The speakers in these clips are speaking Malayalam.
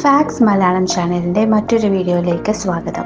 ഫാക്സ് മലയാളം ചാനലിൻ്റെ മറ്റൊരു വീഡിയോയിലേക്ക് സ്വാഗതം.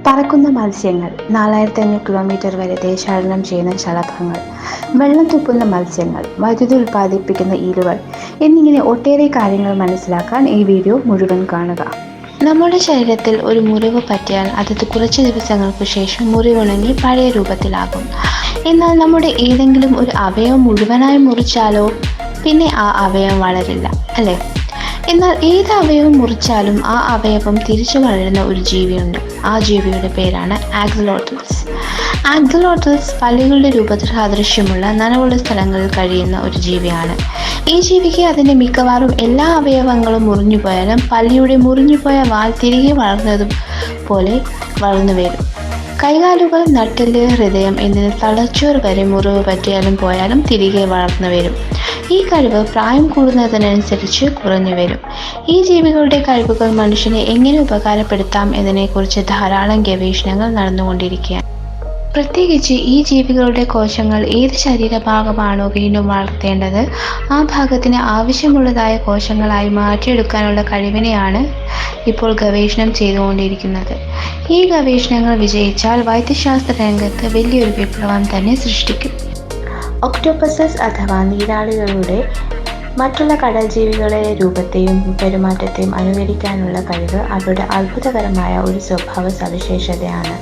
പറക്കുന്ന മത്സ്യങ്ങൾ, 4500 കിലോമീറ്റർ വരെ ദേശാടനം ചെയ്യുന്ന ശലഭങ്ങൾ, വെള്ളം തുപ്പുന്ന മത്സ്യങ്ങൾ, വൈദ്യുതി ഉൽപ്പാദിപ്പിക്കുന്ന ഈലുകൾ എന്നിങ്ങനെ ഒട്ടേറെ കാര്യങ്ങൾ മനസ്സിലാക്കാൻ ഈ വീഡിയോ മുഴുവൻ കാണുക. നമ്മുടെ ശരീരത്തിൽ ഒരു മുറിവ് പറ്റിയാൽ അത് കുറച്ച് ദിവസങ്ങൾക്ക് ശേഷം മുറിവുണങ്ങി പഴയ രൂപത്തിലാകും. എന്നാൽ നമ്മുടെ ഏതെങ്കിലും ഒരു അവയവം മുഴുവനായി മുറിച്ചാലോ പിന്നെ ആ അവയവം വളരില്ല, അല്ലേ? എന്നാൽ ഏത് അവയവം മുറിച്ചാലും ആ അവയവം തിരിച്ചു വളരുന്ന ഒരു ജീവിയുണ്ട്. ആ ജീവിയുടെ പേരാണ് ആക്സലോട്ലസ്. ആക്സലോട്ലസ് പല്ലുകളുടെ രൂപത്തിൽ സാദൃശ്യമുള്ള നനവുള്ള സ്ഥലങ്ങളിൽ കഴിയുന്ന ഒരു ജീവിയാണ്. ഈ ജീവിക്ക് അതിൻ്റെ മിക്കവാറും എല്ലാ അവയവങ്ങളും മുറിഞ്ഞുപോയാലും പല്ലിയുടെ മുറിഞ്ഞുപോയ വാൽ തിരികെ വളർന്നതുപോലെ വളർന്നു വരും. കൈകാലുകൾ, നട്ടെല്ല്, ഹൃദയം എന്നിവ തലച്ചോറ് വരെ മുറിവ് പറ്റിയാലും പോയാലും തിരികെ വളർന്നു വരും. ഈ കഴിവ് പ്രായം കൂടുന്നതിനനുസരിച്ച് കുറഞ്ഞു വരും. ഈ ജീവികളുടെ കഴിവുകൾ മനുഷ്യനെ എങ്ങനെ ഉപകാരപ്പെടുത്താം എന്നതിനെക്കുറിച്ച് ധാരാളം ഗവേഷണങ്ങൾ നടന്നുകൊണ്ടിരിക്കുകയാണ്. പ്രത്യേകിച്ച് ഈ ജീവികളുടെ കോശങ്ങൾ ഏത് ശരീരഭാഗമാണോ വീണ്ടും വളർത്തേണ്ടത് ആ ഭാഗത്തിന് ആവശ്യമുള്ളതായ കോശങ്ങളായി മാറ്റിയെടുക്കാനുള്ള കഴിവിനെയാണ് ഇപ്പോൾ ഗവേഷണം ചെയ്തുകൊണ്ടിരിക്കുന്നത്. ഈ ഗവേഷണങ്ങൾ വിജയിച്ചാൽ വൈദ്യശാസ്ത്ര രംഗത്ത് വലിയൊരു വിപ്ലവം തന്നെ സൃഷ്ടിക്കും. ഒക്ടോപസസ് അഥവാ നീരാളികളുടെ മറ്റുള്ള കടൽ ജീവികളുടെ രൂപത്തെയും പെരുമാറ്റത്തെയും അനുകരിക്കാനുള്ള കഴിവ് അവരുടെ അത്ഭുതകരമായ ഒരു സ്വഭാവ സവിശേഷതയാണ്.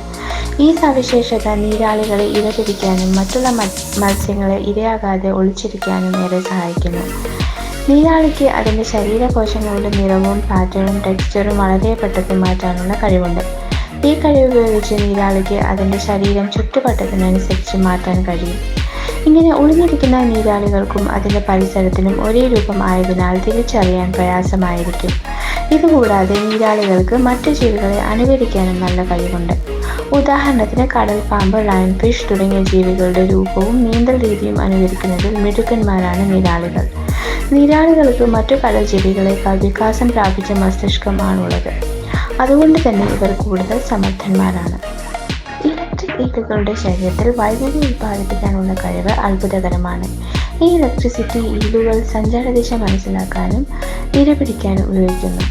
ഈ സവിശേഷത നീരാളികളെ ഇരപിടിക്കാനും മറ്റുള്ള മത്സ്യങ്ങളെ ഇരയാകാതെ ഒളിച്ചിരിക്കാനും ഏറെ സഹായിക്കുന്നു. നീരാളിക്ക് അതിൻ്റെ ശരീരകോശങ്ങളുടെ നിറവും പാറ്റേണും ടെക്സ്ചറും വളരെ പെട്ടെന്ന് മാറ്റാനുള്ള കഴിവുണ്ട്. ഈ കഴിവ് ഉപയോഗിച്ച് നീരാളിക്ക് അതിൻ്റെ ശരീരം ചുറ്റുവട്ടത്തിനനുസരിച്ച് മാറ്റാൻ കഴിയും. ഇങ്ങനെ ഒളിഞ്ഞിരിക്കുന്ന നീരാളികൾക്കും അതിൻ്റെ പരിസരത്തിനും ഒരേ രൂപം ആയതിനാൽ തിരിച്ചറിയാൻ പ്രയാസമായിരിക്കും. ഇതുകൂടാതെ നീരാളികൾക്ക് മറ്റു ജീവികളെ അനുകരിക്കാനും നല്ല കഴിവുണ്ട്. ഉദാഹരണത്തിന് കടൽ പാമ്പ്, ലയൺ ഫിഷ് തുടങ്ങിയ ജീവികളുടെ രൂപവും നീന്തൽ രീതിയും അനുകരിക്കുന്നതിൽ മിടുക്കന്മാരാണ് നീരാളികൾ. നീരാളികൾക്ക് മറ്റു കടൽ ജീവികളെക്കാൾ വികാസം പ്രാപിച്ച മസ്തിഷ്കമാണുള്ളത്. അതുകൊണ്ട് തന്നെ ഇവർ കൂടുതൽ സമർത്ഥന്മാരാണ്. ഈലുകളുടെ ശരീരത്തിൽ വൈദ്യുതി ഉൽപ്പാദിപ്പിക്കാനുള്ള കഴിവ് അത്ഭുതകരമാണ്. ഈ ഇലക്ട്രിസിറ്റി ഈലുകൾ സഞ്ചാരദിശ മനസ്സിലാക്കാനും ഇരപിടിക്കാനും ഉപയോഗിക്കുന്നു.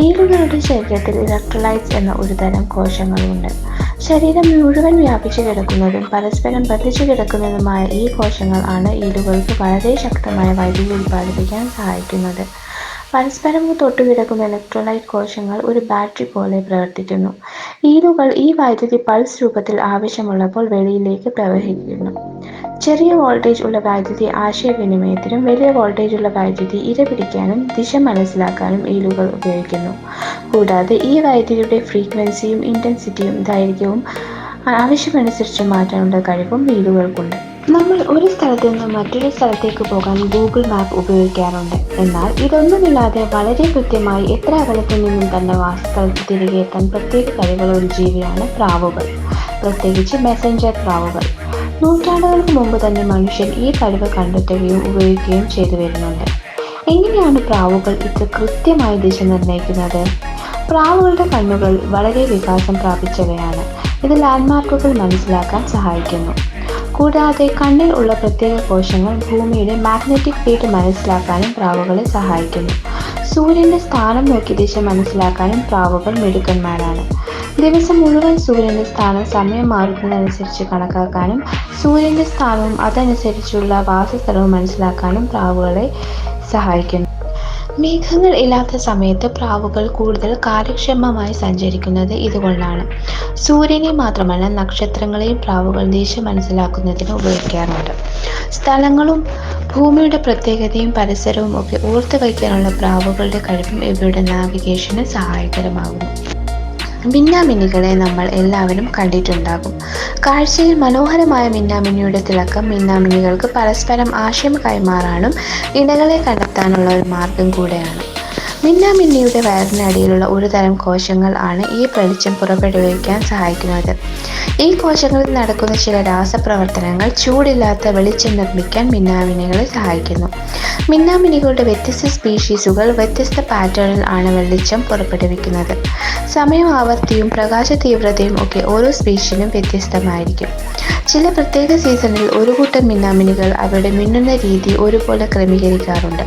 ഈലുകളുടെ ശരീരത്തിൽ ഇലക്ട്രോലൈറ്റ്സ് എന്ന ഒരു തരം കോശങ്ങളുണ്ട്. ശരീരം മുഴുവൻ വ്യാപിച്ചു കിടക്കുന്നതും പരസ്പരം ബന്ധിച്ചു കിടക്കുന്നതുമായ ഈ കോശങ്ങൾ ആണ് ഈലുകൾക്ക് വളരെ ശക്തമായ വൈദ്യുതി ഉൽപ്പാദിപ്പിക്കാൻ സഹായിക്കുന്നത്. പരസ്പരം തൊട്ടുകിടക്കുന്ന ഇലക്ട്രോലൈറ്റ് കോശങ്ങൾ ഒരു ബാറ്ററി പോലെ പ്രവർത്തിക്കുന്നു. ഈലുകൾ ഈ വൈദ്യുതി പൾസ് രൂപത്തിൽ ആവശ്യമുള്ളപ്പോൾ വെളിയിലേക്ക് പ്രവഹിക്കുന്നു. ചെറിയ വോൾട്ടേജ് ഉള്ള വൈദ്യുതി ആശയവിനിമയത്തിനും വലിയ വോൾട്ടേജ് ഉള്ള വൈദ്യുതി ഇരപിടിക്കാനും ദിശ മനസ്സിലാക്കാനും ഈലുകൾ ഉപയോഗിക്കുന്നു. കൂടാതെ ഈ വൈദ്യുതിയുടെ ഫ്രീക്വൻസിയും ഇൻറ്റൻസിറ്റിയും ദൈർഘ്യവും ആവശ്യമനുസരിച്ച് മാറ്റാനുള്ള കഴിവും ഈലുകൾക്കുണ്ട്. നമ്മൾ ഒരു സ്ഥലത്ത് നിന്ന് മറ്റൊരു സ്ഥലത്തേക്ക് പോകാൻ ഗൂഗിൾ മാപ്പ് ഉപയോഗിക്കാറുണ്ട്. എന്നാൽ ഇതൊന്നുമില്ലാതെ വളരെ കൃത്യമായി എത്ര അകലത്തിൽ നിന്നും തന്നെ വാസസ്ഥലത്ത് തിരികെ എത്താൻ പ്രത്യേക കഴിവുള്ള ഒരു ജീവിയാണ് പ്രാവുകൾ, പ്രത്യേകിച്ച് മെസഞ്ചർ പ്രാവുകൾ. നൂറ്റാണ്ടുകൾക്ക് മുമ്പ് തന്നെ മനുഷ്യൻ ഈ കഴിവ് കണ്ടെത്തുകയും ഉപയോഗിക്കുകയും ചെയ്തു വരുന്നുണ്ട്. എങ്ങനെയാണ് പ്രാവുകൾ ഇത്ര കൃത്യമായി ദിശ നിർണ്ണയിക്കുന്നത്? പ്രാവുകളുടെ കണ്ണുകൾ വളരെ വികാസം പ്രാപിച്ചവയാണ്. ഇത് ലാൻഡ്മാർക്കുകൾ മനസ്സിലാക്കാൻ സഹായിക്കുന്നു. കൂടാതെ കണ്ണിൽ ഉള്ള പ്രത്യേക കോശങ്ങൾ ഭൂമിയുടെ മാഗ്നറ്റിക് ഫീൽഡ് മനസ്സിലാക്കാനും പ്രാവുകളെ സഹായിക്കുന്നു. സൂര്യൻ്റെ സ്ഥാനം നോക്കി ദിശ മനസ്സിലാക്കാനും പ്രാവുകൾ മിടുക്കന്മാരാണ്. ദിവസം മുഴുവൻ സൂര്യൻ്റെ സ്ഥാനം സമയം മാറുന്നതനുസരിച്ച് കണക്കാക്കാനും സൂര്യൻ്റെ സ്ഥാനവും അതനുസരിച്ചുള്ള വാസസ്ഥലവും മനസ്സിലാക്കാനും പ്രാവുകളെ സഹായിക്കുന്നു. മേഘങ്ങൾ ഇല്ലാത്ത സമയത്ത് പ്രാവുകൾ കൂടുതൽ കാര്യക്ഷമമായി സഞ്ചരിക്കുന്നത് ഇതുകൊണ്ടാണ്. സൂര്യനെ മാത്രമല്ല നക്ഷത്രങ്ങളെയും പ്രാവുകൾ ദിശ മനസ്സിലാക്കുന്നതിന് ഉപയോഗിക്കാറുണ്ട്. സ്ഥലങ്ങളും ഭൂമിയുടെ പ്രത്യേകതയും പരിസരവും ഒക്കെ ഓർത്തു വയ്ക്കാനുള്ള പ്രാവുകളുടെ കഴിവും ഇവരുടെ നാവിഗേഷന് സഹായകരമാകുന്നു. മിന്നാമിന്നികളെ നമ്മൾ എല്ലാവരും കണ്ടിട്ടുണ്ടാകും. കാഴ്ചയിൽ മനോഹരമായ മിന്നാമിന്നിയുടെ തിളക്കം മിന്നാമിന്നികൾക്ക് പരസ്പരം ആശയം കൈമാറാനും ഇണകളെ കണ്ടെത്താനുള്ള ഒരു മാർഗം കൂടെയാണ്. മിന്നാമിന്നിയുടെ വയറിനടിയിലുള്ള ഒരു തരം കോശങ്ങൾ ആണ് ഈ വെളിച്ചം പുറപ്പെടുവിക്കാൻ സഹായിക്കുന്നത്. ഈ കോശങ്ങളിൽ നടക്കുന്ന ചില രാസപ്രവർത്തനങ്ങൾ ചൂടില്ലാത്ത വെളിച്ചം നിർമ്മിക്കാൻ മിന്നാമിന്നികളെ സഹായിക്കുന്നു. മിന്നാമിന്നികളുടെ വ്യത്യസ്ത സ്പീഷീസുകൾ വ്യത്യസ്ത പാറ്റേണിൽ ആണ് വെളിച്ചം പുറപ്പെടുവിക്കുന്നത്. സമയം, ആവൃത്തിയും പ്രകാശ തീവ്രതയും ഒക്കെ ഓരോ സ്പീഷീസിനും വ്യത്യസ്തമായിരിക്കും. ചില പ്രത്യേക സീസണിൽ ഒരു കൂട്ടം മിന്നാമിന്നികൾ അവരുടെ മിന്നുന്ന രീതി ഒരുപോലെ ക്രമീകരിക്കാറുണ്ട്.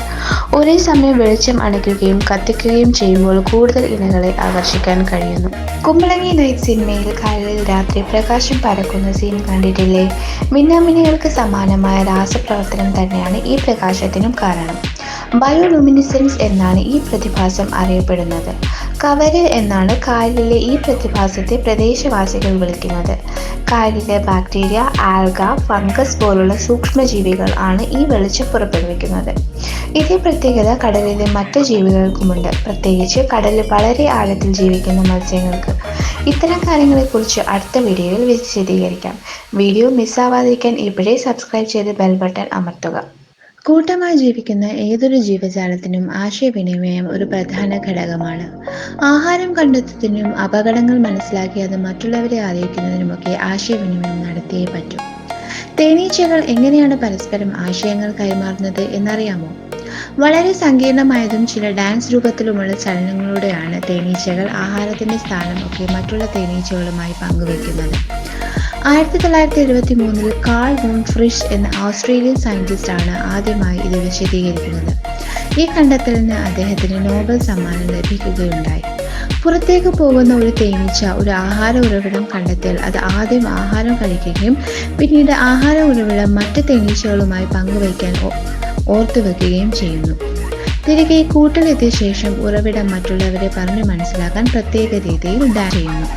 ഒരേ സമയം വെളിച്ചം അണയ്ക്കുകയും കത്തിക്കുകയും ചെയ്യുമ്പോൾ കൂടുതൽ ഇണകളെ ആകർഷിക്കാൻ കഴിയുന്നു. കുമ്പളങ്ങി നൈറ്റ് സിനിമയിൽ കായലിൽ രാത്രി പ്രകാശം പരക്കുന്ന സീൻ കണ്ടിട്ടില്ലേ? മിന്നാമിനികൾക്ക് സമാനമായ രാസപ്രവർത്തനം തന്നെയാണ് ഈ പ്രകാശത്തിനും കാരണം. ബയോലുമിനിസെൻസ് എന്നാണ് ഈ പ്രതിഭാസം അറിയപ്പെടുന്നത്. കവര് എന്നാണ് കായലിലെ ഈ പ്രതിഭാസത്തെ പ്രദേശവാസികൾ വിളിക്കുന്നത്. കായലിലെ ബാക്ടീരിയ, ആൽഗ, ഫംഗസ് പോലുള്ള സൂക്ഷ്മജീവികൾ ആണ് ഈ വെളിച്ചം പുറപ്പെടുവിക്കുന്നത്. ഇതേ പ്രത്യേകത കടലിലെ മറ്റ് ജീവികൾക്കുമുണ്ട്, പ്രത്യേകിച്ച് കടലിൽ വളരെ ആഴത്തിൽ ജീവിക്കുന്ന മത്സ്യങ്ങൾക്ക്. ഇത്തരം കാര്യങ്ങളെക്കുറിച്ച് അടുത്ത വീഡിയോയിൽ വിശദീകരിക്കാം. വീഡിയോ മിസ്സാവാതിരിക്കാൻ ഇപ്പോഴേ സബ്സ്ക്രൈബ് ചെയ്ത് ബെൽ ബട്ടൺ അമർത്തുക. കൂട്ടമായി ജീവിക്കുന്ന ഏതൊരു ജീവജാലത്തിനും ആശയവിനിമയം ഒരു പ്രധാന ഘടകമാണ്. ആഹാരം കണ്ടെത്തുന്നതിനും അപകടങ്ങൾ മനസ്സിലാക്കി അത് മറ്റുള്ളവരെ അറിയിക്കുന്നതിനുമൊക്കെ ആശയവിനിമയം നടത്തിയേ പറ്റൂ. തേനീച്ചകൾ എങ്ങനെയാണ് പരസ്പരം ആശയങ്ങൾ കൈമാറുന്നത് എന്നറിയാമോ? വളരെ സങ്കീർണമായതും ചില ഡാൻസ് രൂപത്തിലുമുള്ള ചലനങ്ങളിലൂടെയാണ് തേനീച്ചകൾ ആഹാരത്തിന്റെ സ്ഥാനം ഒക്കെ മറ്റുള്ള തേനീച്ചകളുമായി പങ്കുവയ്ക്കുന്നത്. 1973 കാൾ വോൺ ഫ്രിഷ് എന്ന ഓസ്ട്രേലിയൻ സയന്റിസ്റ്റ് ആണ് ആദ്യമായി ഇത് വിശദീകരിക്കുന്നത്. ഈ കണ്ടെത്തലിന് അദ്ദേഹത്തിന് നോബൽ സമ്മാനം ലഭിക്കുകയുണ്ടായി. പുറത്തേക്ക് പോകുന്ന ഒരു തേനീച്ച ഒരു ആഹാര ഉറവിടം കണ്ടെത്തിയാൽ അത് ആദ്യം ആഹാരം കഴിക്കുകയും പിന്നീട് ആഹാര ഉറവിടം മറ്റ് തേനീച്ചകളുമായി പങ്കുവയ്ക്കാൻ ഓർത്തുവെക്കുകയും ചെയ്യുന്നു. തിരികെ കൂട്ടിലെത്തിയ ശേഷം ഉറവിടം മറ്റുള്ളവരെ പറഞ്ഞു മനസ്സിലാക്കാൻ പ്രത്യേക രീതിയിൽ ഡാൻസ് ചെയ്യുന്നു.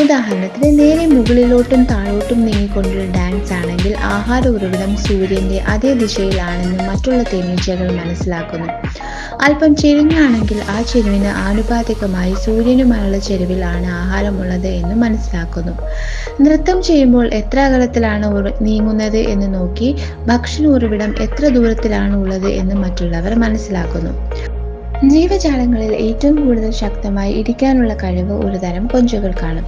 ഉദാഹരണത്തിന്, നേരെ മുകളിലോട്ടും താഴോട്ടും നീങ്ങിക്കൊണ്ടുള്ള ഡാൻസ് ആണെങ്കിൽ ആഹാര ഉറവിടം സൂര്യന്റെ അതേ ദിശയിലാണെന്ന് മറ്റുള്ള തേനീച്ചകൾ മനസ്സിലാക്കുന്നു. അല്പം ചെരിഞ്ഞാണെങ്കിൽ ആ ചെരുവിന് ആനുപാതികമായി സൂര്യനുമായുള്ള ചെരുവിലാണ് ആഹാരമുള്ളത് എന്ന് മനസ്സിലാക്കുന്നു. നൃത്തം ചെയ്യുമ്പോൾ എത്ര അകലത്തിലാണ് നീങ്ങുന്നത് എന്ന് നോക്കി ഭക്ഷണ ഉറവിടം എത്ര ദൂരത്തിലാണ് ഉള്ളത് എന്ന് മറ്റുള്ളവർ മനസ്സിലാക്കുന്നു. ജീവജാലങ്ങളിൽ ഏറ്റവും കൂടുതൽ ശക്തമായി ഇടിക്കാനുള്ള കഴിവ് ഒരു തരം കൊഞ്ചുകൾക്കാണ്.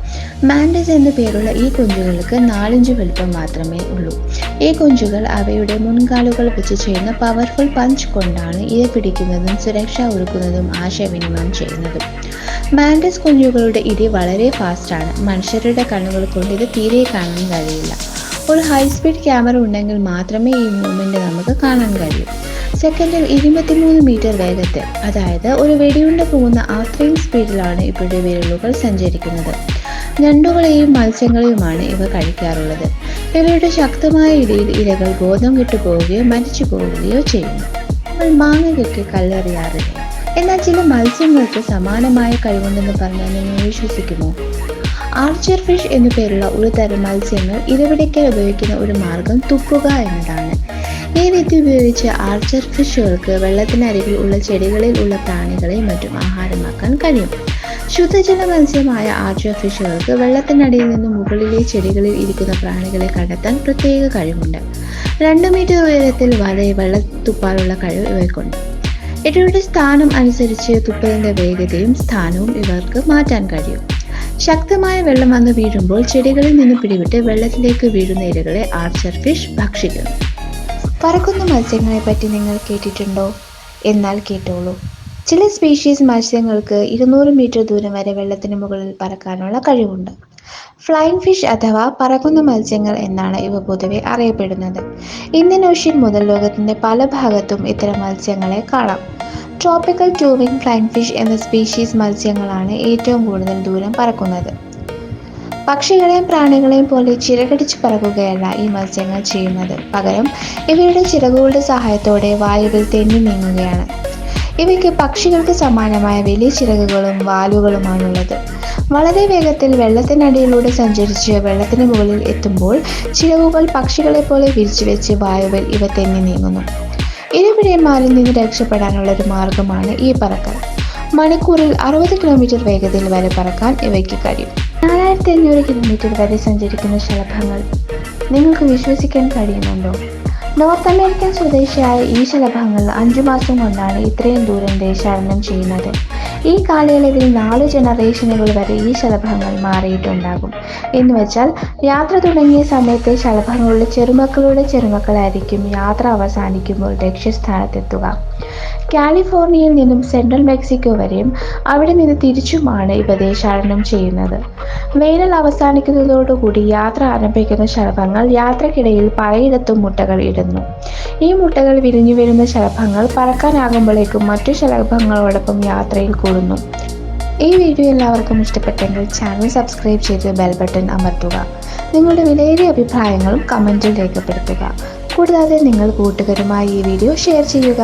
മാൻഡിസ് എന്നു പേരുള്ള ഈ കൊഞ്ചുകൾക്ക് 4 ഇഞ്ച് വലുപ്പം മാത്രമേ ഉള്ളൂ. ഈ കൊഞ്ചുകൾ അവയുടെ മുൻകാലുകൾ വെച്ച് ചെയ്യുന്ന പവർഫുൾ പഞ്ച് കൊണ്ടാണ് ഇര പിടിക്കുന്നതും സുരക്ഷ ഒരുക്കുന്നതും ആശയവിനിമയം ചെയ്യുന്നതും. മാൻഡിസ് കൊഞ്ചുകളുടെ ഇടി വളരെ ഫാസ്റ്റാണ്. മനുഷ്യരുടെ കണ്ണുകൾ കൊണ്ട് ഇത് തീരെ കാണാൻ കഴിയില്ല. ഒരു ഹൈസ്പീഡ് ക്യാമറ ഉണ്ടെങ്കിൽ മാത്രമേ ഈ മൂവ്മെന്റ് നമുക്ക് കാണാൻ കഴിയൂ. സെക്കൻഡിൽ 23 മീറ്റർ വേഗത്തിൽ, അതായത് ഒരു വെടിയുണ്ട പോകുന്ന അത്രയും സ്പീഡിലാണ് ഇവയുടെ വിരലുകൾ സഞ്ചരിക്കുന്നത്. ഞണ്ടുകളെയും മത്സ്യങ്ങളെയുമാണ് ഇവ കഴിക്കാറുള്ളത്. ഇവയുടെ ശക്തമായ ഇടിയിൽ ഇരകൾ ബോധം കെട്ടുപോവുകയോ മരിച്ചു പോവുകയോ ചെയ്യുന്നു. നമ്മൾ മാങ്ങയ്ക്കൊക്കെ കല്ലെറിയാറില്ല. എന്നാൽ ചില മത്സ്യങ്ങൾക്ക് സമാനമായ കഴിവുണ്ടെന്ന് പറഞ്ഞാൽ നിങ്ങൾ വിശ്വസിക്കുമോ? ആർച്ചർ ഫിഷ് എന്നു പേരുള്ള ഒരു തരം മത്സ്യങ്ങൾ ഇരപിടിക്കാൻ ഉപയോഗിക്കുന്ന ഒരു മാർഗം തുപ്പുക എന്നതാണ്. ഈ വിദ്യ ഉപയോഗിച്ച് ആർച്ചർ ഫിഷുകൾക്ക് വെള്ളത്തിനരികിൽ ഉള്ള ചെടികളിൽ ഉള്ള പ്രാണികളെ മറ്റും ആഹാരമാക്കാൻ കഴിയും. ശുദ്ധജല മത്സ്യമായ ആർച്ചർ ഫിഷുകൾക്ക് വെള്ളത്തിനടിയിൽ നിന്ന് മുകളിലെ ചെടികളിൽ ഇരിക്കുന്ന പ്രാണികളെ കണ്ടെത്താൻ പ്രത്യേക കഴിവുണ്ട്. 2 മീറ്റർ ഉയരത്തിൽ വരെ വെള്ളം തുപ്പാനുള്ള കഴിവ് ഇവയ്ക്കുണ്ട്. ഇവയുടെ സ്ഥാനം അനുസരിച്ച് തുപ്പലിന്റെ വേഗതയും സ്ഥാനവും ഇവർക്ക് മാറ്റാൻ കഴിയും. ശക്തമായ വെള്ളം വന്ന് വീഴുമ്പോൾ ചെടികളിൽ നിന്ന് പിടിവിട്ട് വെള്ളത്തിലേക്ക് വീഴുന്ന ഇരകളെ ആർച്ചർ ഫിഷ് ഭക്ഷിക്കുന്നു. പറക്കുന്ന മത്സ്യങ്ങളെ പറ്റി നിങ്ങൾ കേട്ടിട്ടുണ്ടോ? എന്നാൽ കേട്ടോളൂ. ചില സ്പീഷീസ് മത്സ്യങ്ങൾക്ക് 200 മീറ്റർ ദൂരം വരെ വെള്ളത്തിന് മുകളിൽ പറക്കാനുള്ള കഴിവുണ്ട്. ഫ്ലൈങ് ഫിഷ് അഥവാ പറക്കുന്ന മത്സ്യങ്ങൾ എന്നാണ് ഇവ പൊതുവെ അറിയപ്പെടുന്നത്. ഇന്ത്യൻ ഓഷ്യൻ മുതൽ ലോകത്തിന്റെ പല ഭാഗത്തും ഇത്തരം മത്സ്യങ്ങളെ കാണാം. ട്രോപ്പിക്കൽ ടൂവിംഗ് ഫ്ലൈങ് ഫിഷ് എന്ന സ്പീഷീസ് മത്സ്യങ്ങളാണ് ഏറ്റവും കൂടുതൽ ദൂരം പറക്കുന്നത്. പക്ഷികളെയും പ്രാണികളെയും പോലെ ചിറകടിച്ച് പറക്കുകയല്ല ഈ മത്സ്യങ്ങൾ ചെയ്യുന്നത്. പകരം ഇവയുടെ ചിറകുകളുടെ സഹായത്തോടെ വായുവിൽ തെന്നി നീങ്ങുകയാണ്. ഇവയ്ക്ക് പക്ഷികൾക്ക് സമാനമായ വലിയ ചിറകുകളും വാലുകളുമാണുള്ളത്. വളരെ വേഗത്തിൽ വെള്ളത്തിനടിയിലൂടെ സഞ്ചരിച്ച് വെള്ളത്തിന് മുകളിൽ എത്തുമ്പോൾ ചിറകുകൾ പക്ഷികളെ പോലെ വിരിച്ചു വെച്ച് വായുവിൽ ഇവ തെന്നി നീങ്ങുന്നു. ഇരപിടിയന്മാരിൽ നിന്ന് രക്ഷപ്പെടാനുള്ള ഒരു മാർഗമാണ് ഈ പറക്കൽ. മണിക്കൂറിൽ 60 കിലോമീറ്റർ വേഗതയിൽ വരെ പറക്കാൻ ഇവയ്ക്ക് കഴിയും. 4500 കിലോമീറ്റർ വരെ സഞ്ചരിക്കുന്ന ശലഭങ്ങൾ. നിങ്ങൾക്ക് വിശ്വസിക്കാൻ കഴിയുന്നുണ്ടോ? നോർത്ത് അമേരിക്കൻ സ്വദേശിയായ ഈ ശലഭങ്ങൾ 5 മാസം കൊണ്ടാണ് ഇത്രയും ദൂരം ദേശാടനം ചെയ്യുന്നത്. ഈ കാലയളവിൽ 4 ജനറേഷനുകൾ വരെ ഈ ശലഭങ്ങൾ മാറിയിട്ടുണ്ടാകും. എന്നുവെച്ചാൽ യാത്ര തുടങ്ങിയ സമയത്തെ ശലഭങ്ങളുടെ ചെറുമക്കളുടെ ചെറുമക്കളായിരിക്കും യാത്ര അവസാനിക്കുമ്പോൾ ലക്ഷ്യസ്ഥാനത്തെത്തുക. കാലിഫോർണിയയിൽ നിന്നും സെൻട്രൽ മെക്സിക്കോ വരെയും അവിടെ നിന്ന് തിരിച്ചുമാണ് ഇവ ദേശാടനം ചെയ്യുന്നത്. വേനൽ അവസാനിക്കുന്നതോടുകൂടി യാത്ര ആരംഭിക്കുന്ന ശലഭങ്ങൾ യാത്രക്കിടയിൽ പലയിടത്തും മുട്ടകൾ ഇടുന്നു. ഈ മുട്ടകൾ വിരിഞ്ഞു വരുന്ന ശലഭങ്ങൾ പറക്കാനാകുമ്പോഴേക്കും മറ്റു ശലഭങ്ങളോടൊപ്പം യാത്രയിൽ കൂടുന്നു. ഈ വീഡിയോ എല്ലാവർക്കും ഇഷ്ടപ്പെട്ടെങ്കിൽ ചാനൽ സബ്സ്ക്രൈബ് ചെയ്ത് ബെൽ ബട്ടൺ അമർത്തുക. നിങ്ങളുടെ വിലയേറിയ അഭിപ്രായങ്ങളും കമൻറ്റിൽ രേഖപ്പെടുത്തുക. കൂടാതെ നിങ്ങൾ കൂട്ടുകാരുമായി ഈ വീഡിയോ ഷെയർ ചെയ്യുക.